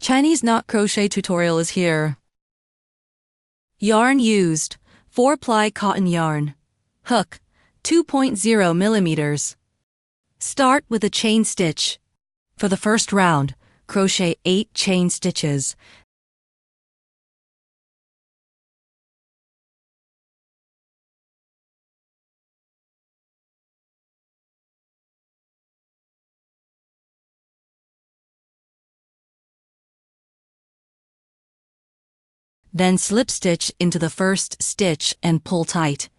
Chinese knot crochet tutorial is here. Yarn used, 4-ply cotton yarn. Hook, 2.0 millimeters. Start with a chain stitch. For the first round, crochet 8 chain stitches. Then slip stitch into the first stitch and pull tight.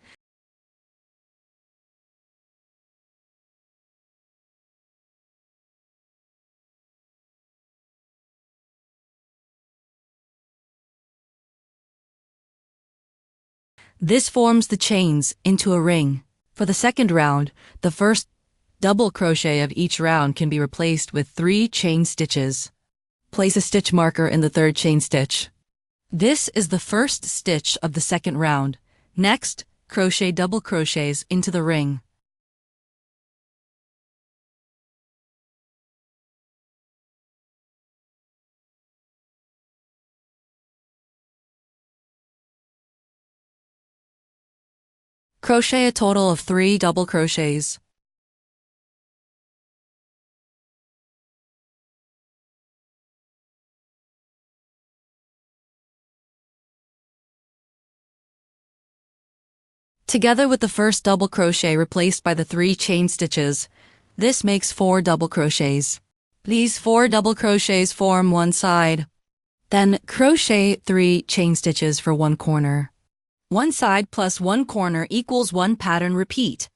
This forms the chains into a ring. For the second round, the first double crochet of each round can be replaced with 3 chain stitches. Place a stitch marker in the third chain stitch. This is the first stitch of the second round. Next, crochet double crochets into the ring. Crochet a total of 3 double crochets. Together with the first double crochet replaced by the 3 chain stitches, this makes 4 double crochets. These 4 double crochets form one side. Then crochet 3 chain stitches for one corner. One side plus one corner equals one pattern repeat.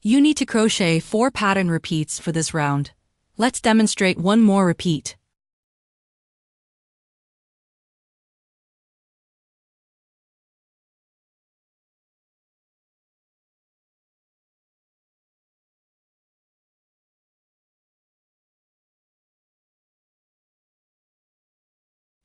You need to crochet 4 pattern repeats for this round. Let's demonstrate one more repeat.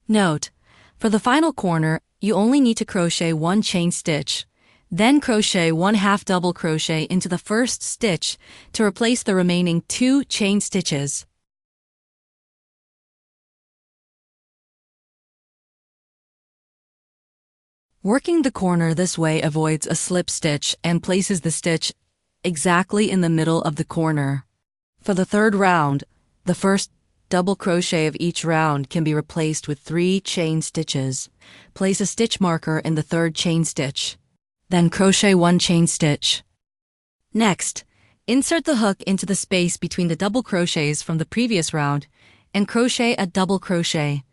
Note: for the final corner, you only need to crochet 1 chain stitch. Then crochet 1/2 double crochet into the first stitch to replace the remaining 2 chain stitches. Working the corner this way avoids a slip stitch and places the stitch exactly in the middle of the corner. For the third round, the first double crochet of each round can be replaced with 3 chain stitches. Place a stitch marker in the third chain stitch. Then crochet 1 chain stitch. Next, insert the hook into the space between the double crochets from the previous round and crochet a double crochet.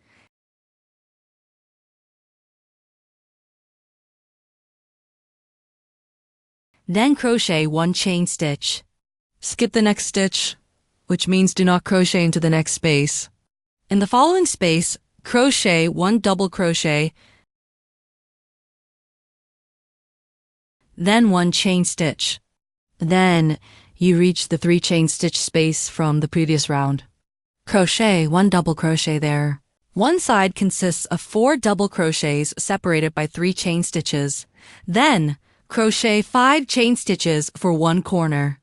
Then crochet 1 chain stitch. Skip the next stitch, which means do not crochet into the next space. In the following space, crochet 1 double crochet, then 1 chain stitch. Then you reach the 3 chain stitch space from the previous round. Crochet 1 double crochet there. One side consists of 4 double crochets separated by 3 chain stitches. Then crochet 5 chain stitches for one corner.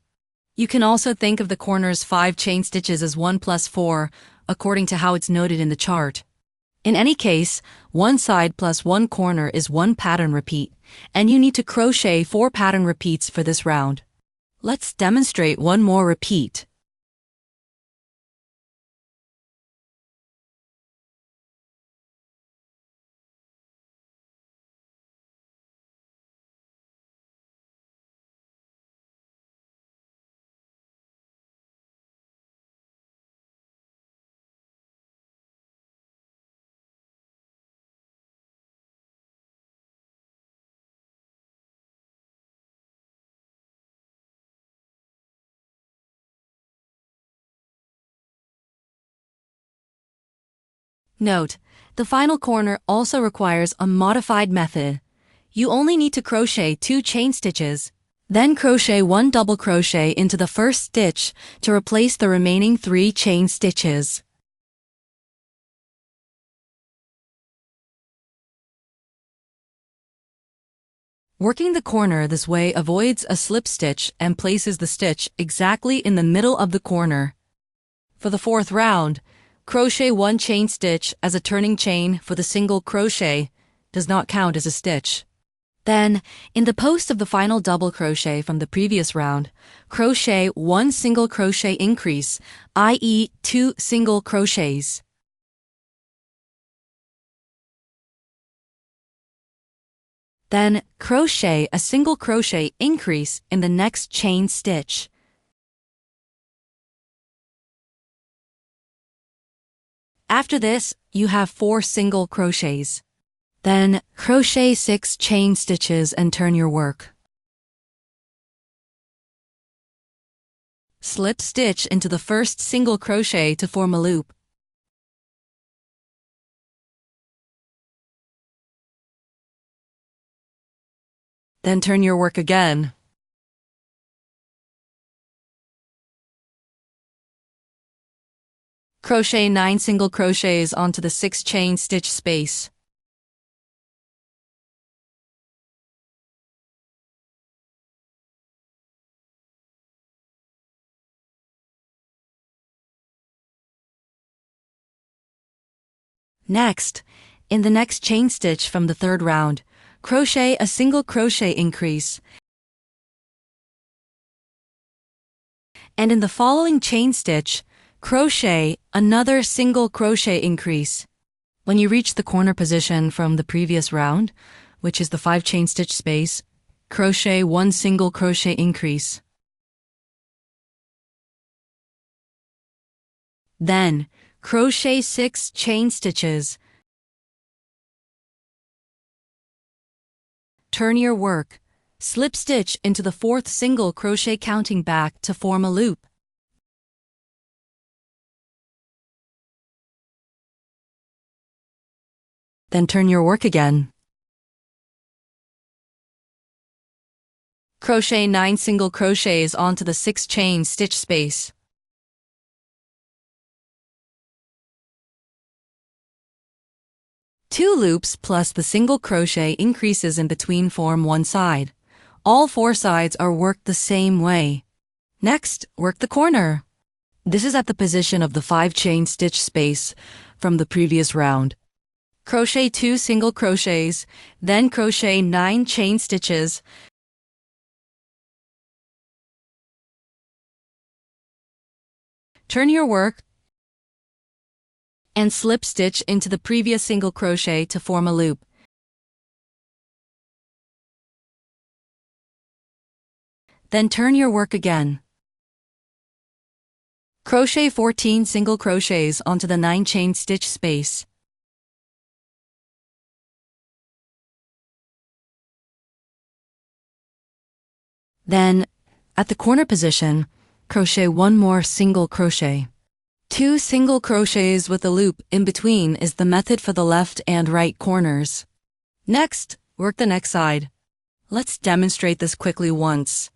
You can also think of the corner's 5 chain stitches as 1 plus 4, according to how it's noted in the chart. In any case, one side plus one corner is one pattern repeat, and you need to crochet 4 pattern repeats for this round. Let's demonstrate one more repeat. Note: the final corner also requires a modified method. You only need to crochet 2 chain stitches, then crochet 1 double crochet into the first stitch to replace the remaining 3 chain stitches. Working the corner this way avoids a slip stitch and places the stitch exactly in the middle of the corner. For the fourth round, Crochet 1 chain stitch as a turning chain for the single crochet does not count as a stitch. Then, in the post of the final double crochet from the previous round, crochet 1 single crochet increase, i.e. 2 single crochets. Then, crochet a single crochet increase in the next chain stitch. After this, you have 4 single crochets. Then, crochet 6 chain stitches and turn your work. Slip stitch into the first single crochet to form a loop. Then turn your work again. Crochet 9 single crochets onto the 6 chain stitch space. Next, in the next chain stitch from the third round, crochet a single crochet increase, and in the following chain stitch, crochet another single crochet increase. When you reach the corner position from the previous round, which is the 5 chain stitch space, crochet 1 single crochet increase. Then, crochet 6 chain stitches. Turn your work. Slip stitch into the 4th single crochet counting back to form a loop. Then turn your work again. Crochet 9 single crochets onto the 6 chain stitch space. Two loops plus the single crochet increases in between form one side. All 4 sides are worked the same way. Next, work the corner. This is at the position of the 5 chain stitch space from the previous round. Crochet 2 single crochets, then crochet 9 chain stitches. Turn your work and slip stitch into the previous single crochet to form a loop. Then turn your work again. Crochet 14 single crochets onto the 9 chain stitch space. Then, at the corner position, crochet 1 more single crochet. 2 single crochets with a loop in between is the method for the left and right corners. Next, work the next side. Let's demonstrate this quickly once.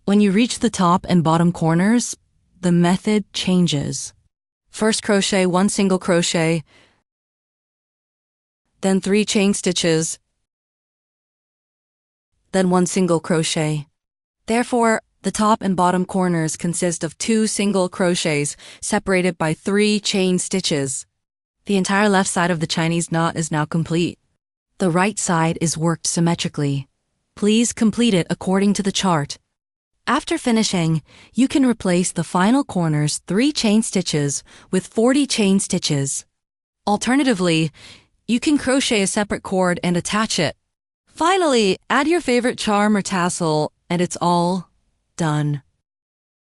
When you reach the top and bottom corners, the method changes. First crochet 1 single crochet, then 3 chain stitches, then 1 single crochet. Therefore, the top and bottom corners consist of 2 single crochets separated by 3 chain stitches. The entire left side of the Chinese knot is now complete. The right side is worked symmetrically. Please complete it according to the chart. After finishing, you can replace the final corner's 3 chain stitches with 40 chain stitches. Alternatively, you can crochet a separate cord and attach it. Finally, add your favorite charm or tassel, and it's all done.